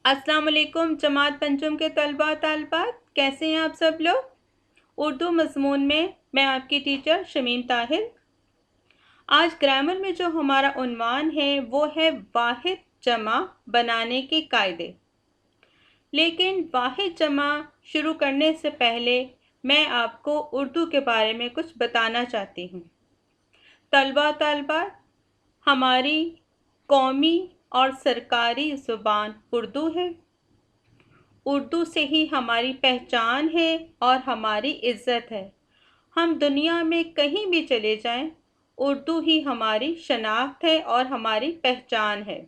अस्सलाम वालेकुम जमात पंचम के तलबा तालबात, कैसे हैं आप सब लोग। उर्दू मज़मून में मैं आपकी टीचर शमीम ताहिर। आज ग्रामर में जो हमारा उन्वान है वो है वाहिद जमा बनाने के कायदे। लेकिन वाहिद जमा शुरू करने से पहले मैं आपको उर्दू के बारे में कुछ बताना चाहती हूँ। तलबा तालबात, हमारी कौमी और सरकारी ज़ुबान उर्दू है। उर्दू से ही हमारी पहचान है और हमारी इज़्ज़त है। हम दुनिया में कहीं भी चले जाएं, उर्दू ही हमारी शनाख्त है और हमारी पहचान है।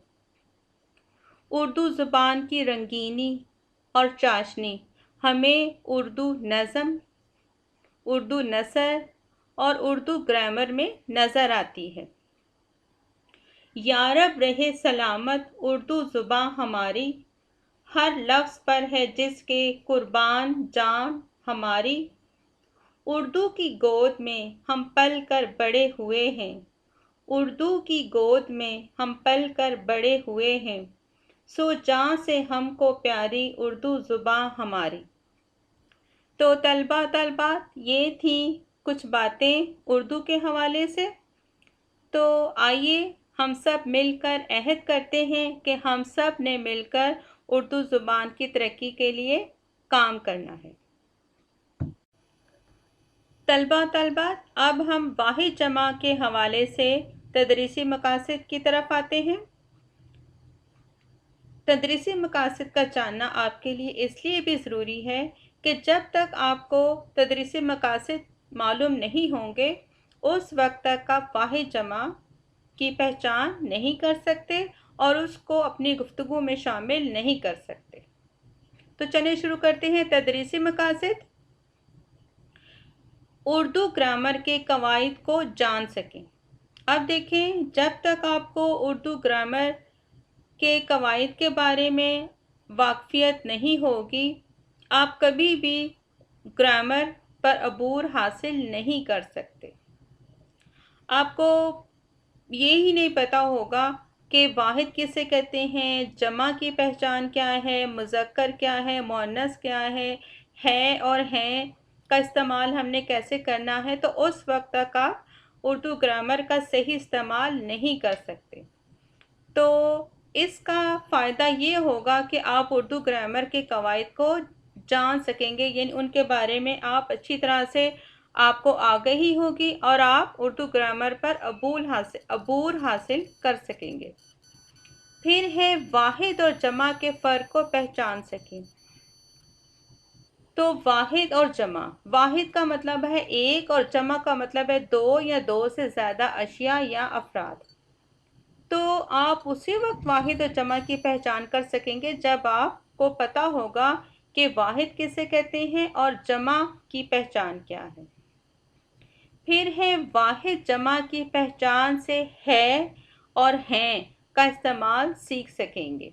उर्दू ज़ुबान की रंगीनी और चाशनी हमें उर्दू नज़म, उर्दू नसर और उर्दू ग्रामर में नज़र आती है। यारब रहे सलामत उर्दू ज़ुबान हमारी, हर लफ्ज़ पर है जिसके कुर्बान जान हमारी। उर्दू की गोद में हम पल कर बड़े हुए हैं, उर्दू की गोद में हम पल कर बड़े हुए हैं। सो जान से हमको प्यारी उर्दू ज़ुबान हमारी। तो तलबा तलबात, ये थी कुछ बातें उर्दू के हवाले से। तो आइए हम सब मिलकर अहद करते हैं कि हम सब ने मिलकर उर्दू ज़ुबान की तरक्की के लिए काम करना है। तलबा तलबात, अब हम वाहिद जमा के हवाले से तदरीसी मकासद की तरफ आते हैं। तदरीसी मकासद का जानना आपके लिए इसलिए भी ज़रूरी है कि जब तक आपको तदरीसी मकासद मालूम नहीं होंगे, उस वक्त तक आप वाहिद जमा की पहचान नहीं कर सकते और उसको अपनी गुफ्तगू में शामिल नहीं कर सकते। तो चलिए शुरू करते हैं। तदरीसी मकासद, उर्दू ग्रामर के कवायद को जान सकें। अब देखें, जब तक आपको उर्दू ग्रामर के कवायद के बारे में वाकफियत नहीं होगी, आप कभी भी ग्रामर पर अबूर हासिल नहीं कर सकते। आपको ये ही नहीं पता होगा कि वाहिद किसे कहते हैं, जमा की पहचान क्या है, मुज़क्कर क्या है, मुअन्नस क्या है और हैं का इस्तेमाल हमने कैसे करना है। तो उस वक्त तक आप उर्दू ग्रामर का सही इस्तेमाल नहीं कर सकते। तो इसका फ़ायदा ये होगा कि आप उर्दू ग्रामर के कवायद को जान सकेंगे, यानी उनके बारे में आप अच्छी तरह से आपको आगाही होगी और आप उर्दू ग्रामर पर अबूर हासिल कर सकेंगे। फिर है वाहिद और जमा के फ़र्क को पहचान सकें। तो वाहिद और जमा, वाहिद का मतलब है एक और जमा का मतलब है दो या दो से ज़्यादा अशिया या अफराद। तो आप उसी वक्त वाहिद और जमा की पहचान कर सकेंगे जब आपको पता होगा कि वाहिद किसे कहते हैं और जमा की पहचान क्या है। फिर है वाहिद जमा की पहचान से है और हैं का इस्तेमाल सीख सकेंगे।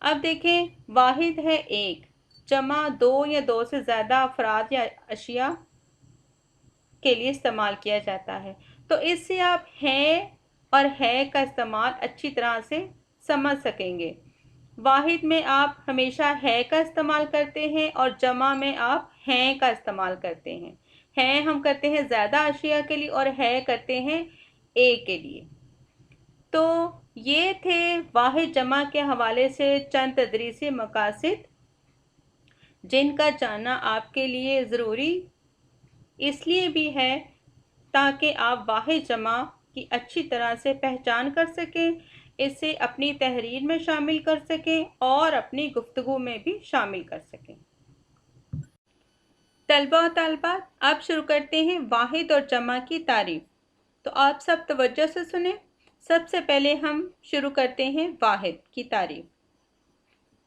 अब देखें, वाहिद है एक, जमा दो या दो से ज़्यादा अफराद या अशिया के लिए इस्तेमाल किया जाता है। तो इससे आप हैं और है का इस्तेमाल अच्छी तरह से समझ सकेंगे। वाहिद में आप हमेशा है का इस्तेमाल करते हैं और जमा में आप हैं का इस्तेमाल करते हैं। हैं हम करते हैं ज़्यादा अशिया के लिए और है करते हैं एक के लिए। तो ये थे वाहिद जमा के हवाले से चंद तदरीसी मकासद जिनका जानना आपके लिए ज़रूरी इसलिए भी है ताकि आप वाहिद जमा की अच्छी तरह से पहचान कर सकें, इसे अपनी तहरीर में शामिल कर सकें और अपनी गुफ्तगू में भी शामिल कर सकें। तलबा तालबात, अब शुरू करते हैं वाहिद और जमा की तारीफ। तो आप सब तवज्जो से सुने। सबसे पहले हम शुरू करते हैं वाहिद की तारीफ।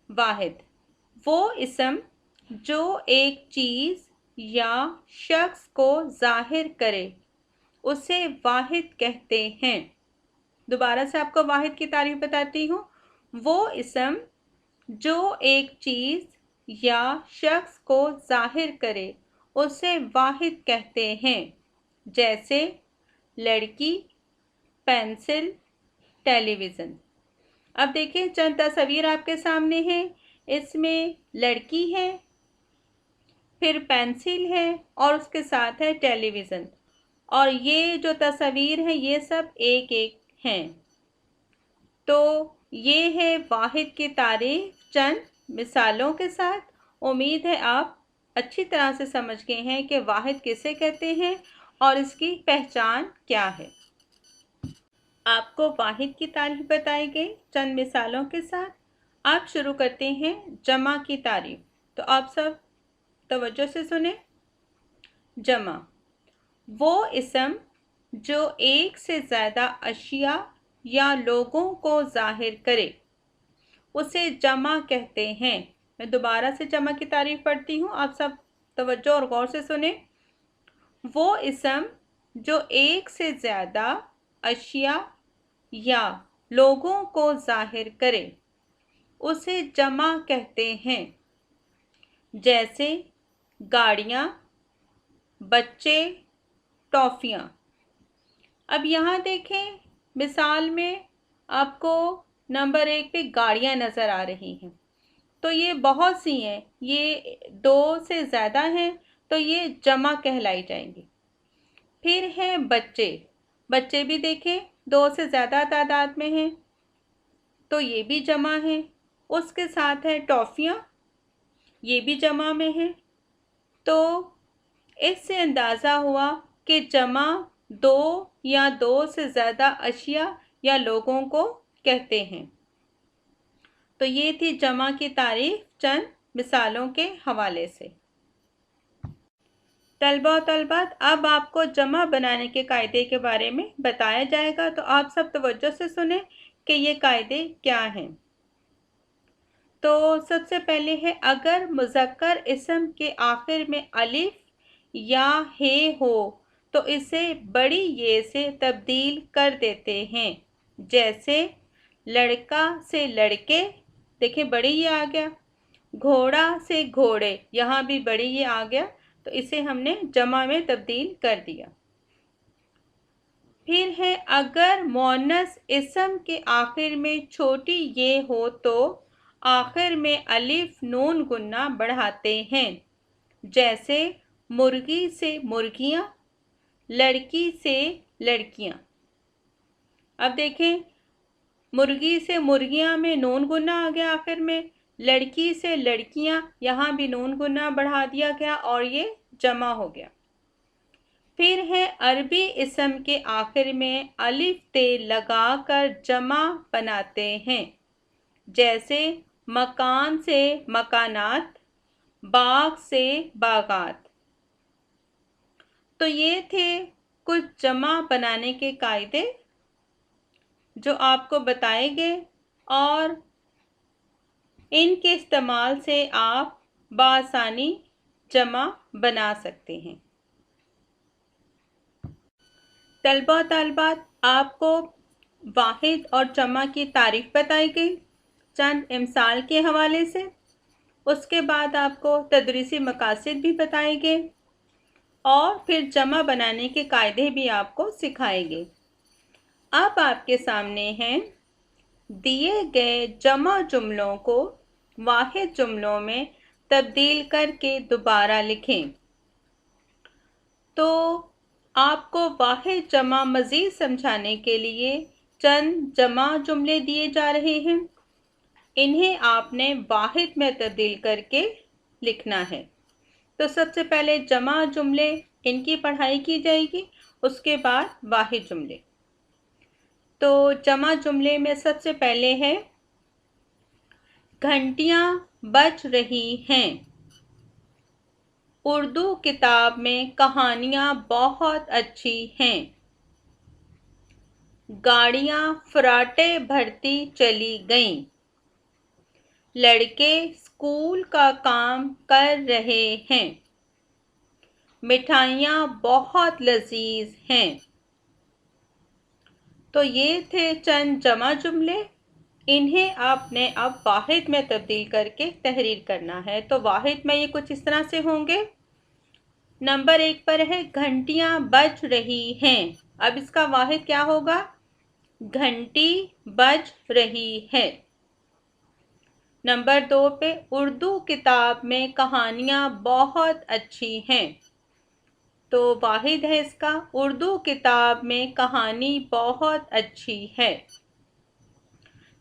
वाहिद वो इस्म जो एक चीज़ या शख्स को जाहिर करे, उसे वाहिद कहते हैं। दोबारा से आपको वाहिद की तारीफ बताती हूँ। वो इस्म जो एक चीज़ या शख्स को जाहिर करे, उसे वाहिद कहते हैं। जैसे लड़की, पेंसिल, टेलीविज़न। अब देखिए चंद तस्वीर आपके सामने है। इसमें लड़की है, फिर पेंसिल है और उसके साथ है टेलीविज़न। और ये जो तस्वीर है ये सब एक एक हैं। तो ये है वाहिद की तारीफ चंद मिसालों के साथ। उम्मीद है आप अच्छी तरह से समझ गए हैं कि वाहिद किसे कहते हैं और इसकी पहचान क्या है। आपको वाहिद की तारीफ बताई गई चंद मिसालों के साथ। आप शुरू करते हैं जमा की तारीफ। तो आप सब तवज्जो से सुने। जमा वो इस्म जो एक से ज़्यादा अशिया या लोगों को ज़ाहिर करे उसे जमा कहते हैं। मैं दोबारा से जमा की तारीफ पढ़ती हूँ, आप सब तवज्जो और गौर से सुने। वो इस्म जो एक से ज़्यादा अशिया या लोगों को ज़ाहिर करे उसे जमा कहते हैं। जैसे गाड़ियाँ, बच्चे, टॉफ़ियाँ। अब यहाँ देखें मिसाल में आपको नंबर 1 पे गाड़ियाँ नज़र आ रही हैं। तो ये बहुत सी हैं, ये 2 से ज़्यादा हैं तो ये जमा कहलाई जाएंगी। फिर हैं बच्चे। बच्चे भी देखें 2 से ज़्यादा तादाद में हैं तो ये भी जमा है। उसके साथ है टॉफ़ियाँ, ये भी जमा में है। तो इससे अंदाज़ा हुआ कि जमा 2 या 2 से ज़्यादा अशिया या लोगों को कहते हैं। तो ये थी जमा की तारीफ चंद मिसालों के हवाले से। तलबा और तलबात, अब आपको जमा बनाने के कायदे के बारे में बताया जाएगा। तो आप सब तवज्जो से सुने कि ये कायदे क्या हैं। तो सबसे पहले है, अगर मुज़क्कर इस्म के आखिर में अलिफ या हे हो तो इसे बड़ी ये से तब्दील कर देते हैं। जैसे लड़का से लड़के, देखिए बड़ी ये आ गया। घोड़ा से घोड़े, यहाँ भी बड़ी ये आ गया तो इसे हमने जमा में तब्दील कर दिया। फिर है, अगर मुअन्नस इस्म के आखिर में छोटी ये हो तो आखिर में अलिफ नून गुन्ना बढ़ाते हैं। जैसे मुर्गी से मुर्गियाँ, लड़की से लड़कियाँ। अब देखें मुर्गी से मुर्गियाँ में नून गुन्ना आ गया आखिर में, लड़की से लड़कियाँ यहाँ भी नून गुन्ना बढ़ा दिया गया और ये जमा हो गया। फिर है, अरबी इस्म के आखिर में अलिफ ते लगाकर जमा बनाते हैं। जैसे मकान से मकानात, बाग से बागात। तो ये थे कुछ जमा बनाने के कायदे जो आपको बताए गए और इनके इस्तेमाल से आप बासानी जमा बना सकते हैं। तलबा तालिबात, आपको वाहिद और जमा की तारीफ बताई गई चंद इमसाल के हवाले से। उसके बाद आपको तदरीसी मकासद भी बताए गए और फिर जमा बनाने के कायदे भी आपको सिखाए गए। अब आपके सामने हैं दिए गए जमा जुमलों को वाहिद जुमलों में तब्दील करके दोबारा लिखें। तो आपको वाहिद जमा मज़ीद समझाने के लिए चंद जमा जुमले दिए जा रहे हैं। इन्हें आपने वाहिद में तब्दील करके लिखना है। तो सबसे पहले जमा जुमले, इनकी पढ़ाई की जाएगी, उसके बाद वाहिद जुमले। तो जमा जुमले में सबसे पहले है, घंटियाँ बज रही हैं। उर्दू किताब में कहानियाँ बहुत अच्छी हैं। गाड़ियाँ फराटे भरती चली गईं। लड़के स्कूल का काम कर रहे हैं। मिठाइयाँ बहुत लजीज हैं। तो ये थे चंद जमा जुमले। इन्हें आपने अब वाहिद में तब्दील करके तहरीर करना है। तो वाहिद में ये कुछ इस तरह से होंगे। नंबर 1 पर है, घंटियाँ बज रही हैं। अब इसका वाहिद क्या होगा? घंटी बज रही है। नंबर 2 पे उर्दू किताब में कहानियाँ बहुत अच्छी हैं। तो वाहिद है इसका, उर्दू किताब में कहानी बहुत अच्छी है।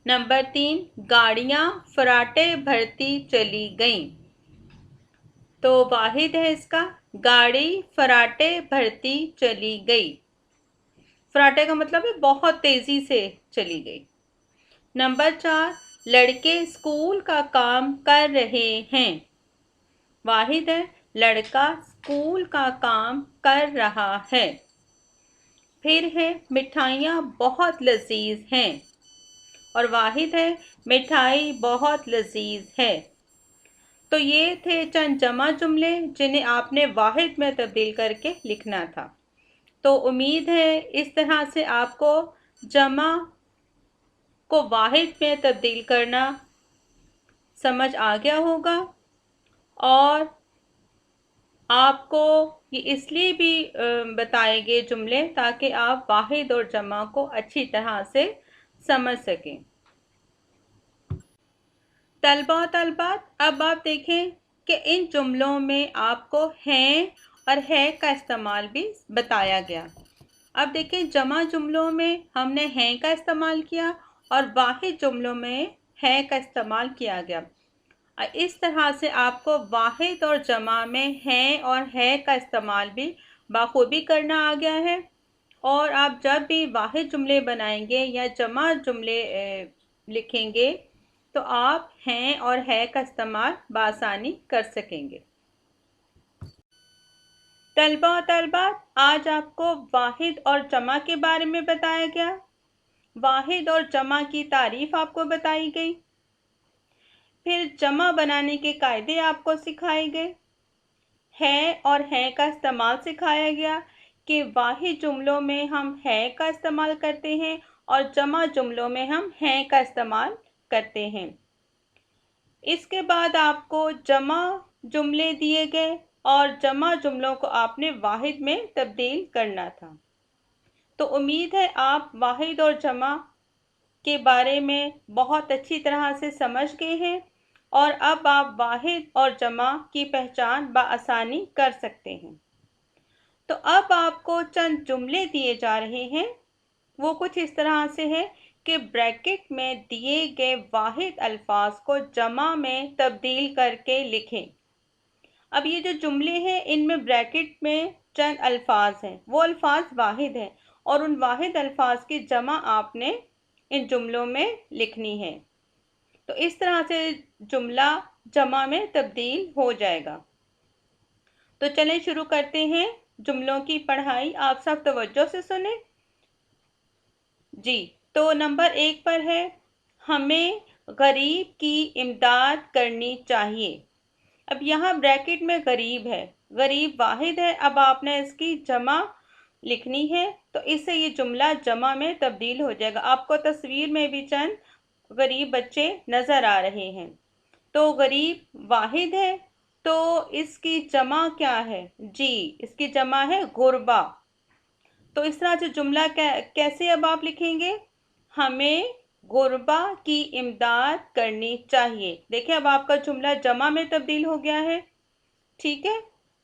नंबर 3 गाड़ियाँ फराटे भरती चली गईं। तो वाहिद है इसका, गाड़ी फराटे भरती चली गई। फराटे का मतलब है बहुत तेजी से चली गई। नंबर 4 लड़के स्कूल का काम कर रहे हैं। वाहिद है, लड़का स्कूल का काम कर रहा है। फिर है मिठाइयाँ बहुत लजीज हैं। और वाहिद है, मिठाई बहुत लजीज है। तो ये थे चंद जमा जुमले जिन्हें आपने वाहिद में तब्दील करके लिखना था। तो उम्मीद है इस तरह से आपको जमा को वाहिद में तब्दील करना समझ आ गया होगा। और आपको ये इसलिए भी बताए गए जुमले ताकि आप वाहिद और जमा को अच्छी तरह से समझ सकें। तलबा और तलबात, अब आप देखें कि इन जुमलों में आपको हैं और है का इस्तेमाल भी बताया गया। अब देखें जमा जुमलों में हमने हैं का इस्तेमाल किया और वाहिद जुमलों में है का इस्तेमाल किया गया। इस तरह से आपको वाहिद और जमा में हैं और है का इस्तेमाल भी बाखूबी करना आ गया है। और आप जब भी वाहिद जुमले बनाएंगे या जमा जुमले लिखेंगे तो आप हैं और है का इस्तेमाल बासानी कर सकेंगे। तलबा और तलबात, आज आपको वाहिद और जमा के बारे में बताया गया। वाहिद और जमा की तारीफ आपको बताई गई। फिर जमा बनाने के कायदे आपको सिखाए गए। है और है का इस्तेमाल सिखाया गया कि वाहिद जुमलों में हम है का इस्तेमाल करते हैं और जमा जुमलों में हम हैं का इस्तेमाल करते हैं। इसके बाद आपको जमा जुमले दिए गए और जमा जुमलों को आपने वाहिद में तब्दील करना था। तो उम्मीद है आप वाहिद और जमा के बारे में बहुत अच्छी तरह से समझ गए हैं और अब आप वाहिद और जमा की पहचान बआसानी कर सकते हैं। तो अब आपको चंद जुमले दिए जा रहे हैं, वो कुछ इस तरह से है कि ब्रैकेट में दिए गए वाहिद अल्फाज को जमा में तब्दील करके लिखें। अब ये जो जुमले हैं इनमें ब्रैकेट में चंद अल्फाज हैं, वो अल्फाज वाहिद हैं और उन वाहिद अल्फाज की जमा आपने इन जुमलों में लिखनी है। तो इस तरह से जुमला जमा में तब्दील हो जाएगा। तो चलें शुरू करते हैं जुमलों की पढ़ाई। आप सब तवज्जो से सुने जी। तो नंबर 1 पर है, हमें गरीब की इमदाद करनी चाहिए। अब यहाँ ब्रैकेट में गरीब है, गरीब वाहिद है। अब आपने इसकी जमा लिखनी है तो इससे ये जुमला जमा में तब्दील हो जाएगा। आपको तस्वीर में भी चंद गरीब बच्चे नज़र आ रहे हैं। तो गरीब वाहिद है तो इसकी जमा क्या है जी, इसकी जमा है गुरबा। तो इस तरह से जुमला कैसे अब आप लिखेंगे, हमें गुरबा की इमदाद करनी चाहिए। देखिए अब आपका जुमला जमा में तब्दील हो गया है। ठीक है,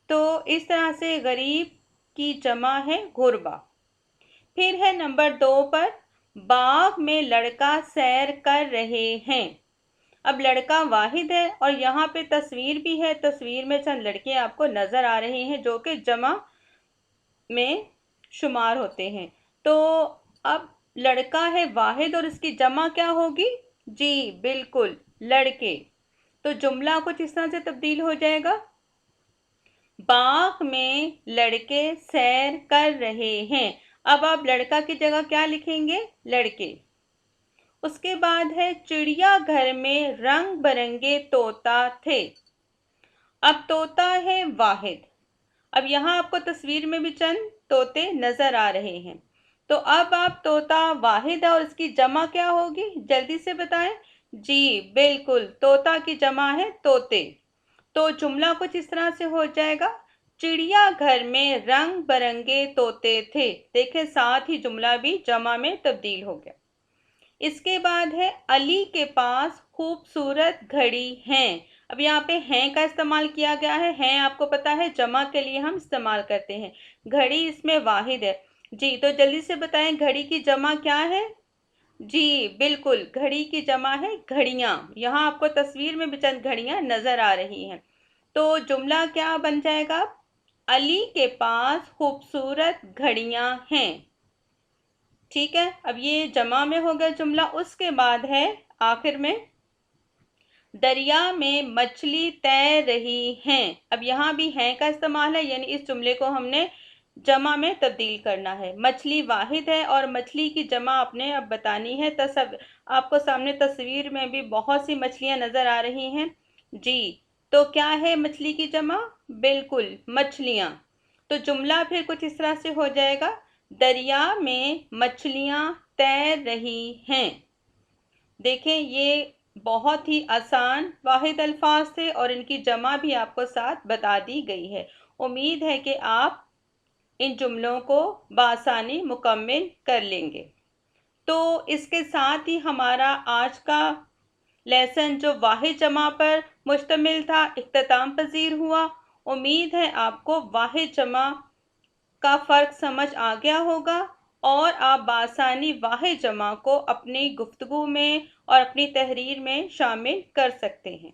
तो इस तरह से गरीब की जमा है गुरबा। फिर है नंबर 2 पर, बाग में लड़का सैर कर रहे हैं। अब लड़का वाहिद है और यहाँ पे तस्वीर भी है। तस्वीर में चंद लड़के आपको नज़र आ रहे हैं जो कि जमा में शुमार होते हैं। तो अब लड़का है वाहिद और इसकी जमा क्या होगी जी, बिल्कुल लड़के। तो जुमला कुछ इस तरह से तब्दील हो जाएगा, बाग में लड़के सैर कर रहे हैं। अब आप लड़का की जगह क्या लिखेंगे, लड़के। उसके बाद है, चिड़िया घर में रंग बिरंगे तोता थे। अब तोता है वाहिद। अब यहाँ आपको तस्वीर में भी चंद तोते नजर आ रहे हैं। तो अब आप तोता वाहिद है और इसकी जमा क्या होगी, जल्दी से बताएं जी, बिल्कुल तोता की जमा है तोते। तो जुमला कुछ इस तरह से हो जाएगा, चिड़िया घर में रंग बरंगे तोते थे। देखें साथ ही जुमला भी जमा में तब्दील हो गया। इसके बाद है अली के पास खूबसूरत घड़ी है। अब यहाँ पे हैं का इस्तेमाल किया गया है। हैं आपको पता है जमा के लिए हम इस्तेमाल करते हैं। घड़ी इसमें वाहिद है। जी तो जल्दी से बताएं घड़ी की जमा क्या है। जी बिल्कुल, घड़ी की जमा है घड़ियां। यहाँ आपको तस्वीर में भी चंद घड़ियां नजर आ रही हैं। तो जुमला क्या बन जाएगा, अली के पास खूबसूरत घड़ियां हैं। ठीक है, अब ये जमा में हो गया जुमला। उसके बाद है आखिर में, दरिया में मछली तैर रही हैं। अब यहाँ भी हैं का इस्तेमाल है, यानी इस जुमले को हमने जमा में तब्दील करना है। मछली वाहिद है और मछली की जमा आपने अब बतानी है। आपको सामने तस्वीर में भी बहुत सी मछलियां नजर आ रही हैं। जी तो क्या है मछली की जमा, बिल्कुल मछलियां। तो जुमला फिर कुछ इस तरह से हो जाएगा, दरिया में मछलियां तैर रही हैं। देखें ये बहुत ही आसान वाहिद अल्फाज थे और इनकी जमा भी आपको साथ बता दी गई है। उम्मीद है कि आप इन जुमलों को बासानी मुकम्मिल कर लेंगे। तो इसके साथ ही हमारा आज का लेसन जो वाहिद जमा पर मुश्तमिल था इख्तिताम पजीर हुआ। उम्मीद है आपको वाहिद जमा का फ़र्क समझ आ गया होगा और आप बासानी वाहिद जमा को अपनी गुफ्तगू में और अपनी तहरीर में शामिल कर सकते हैं।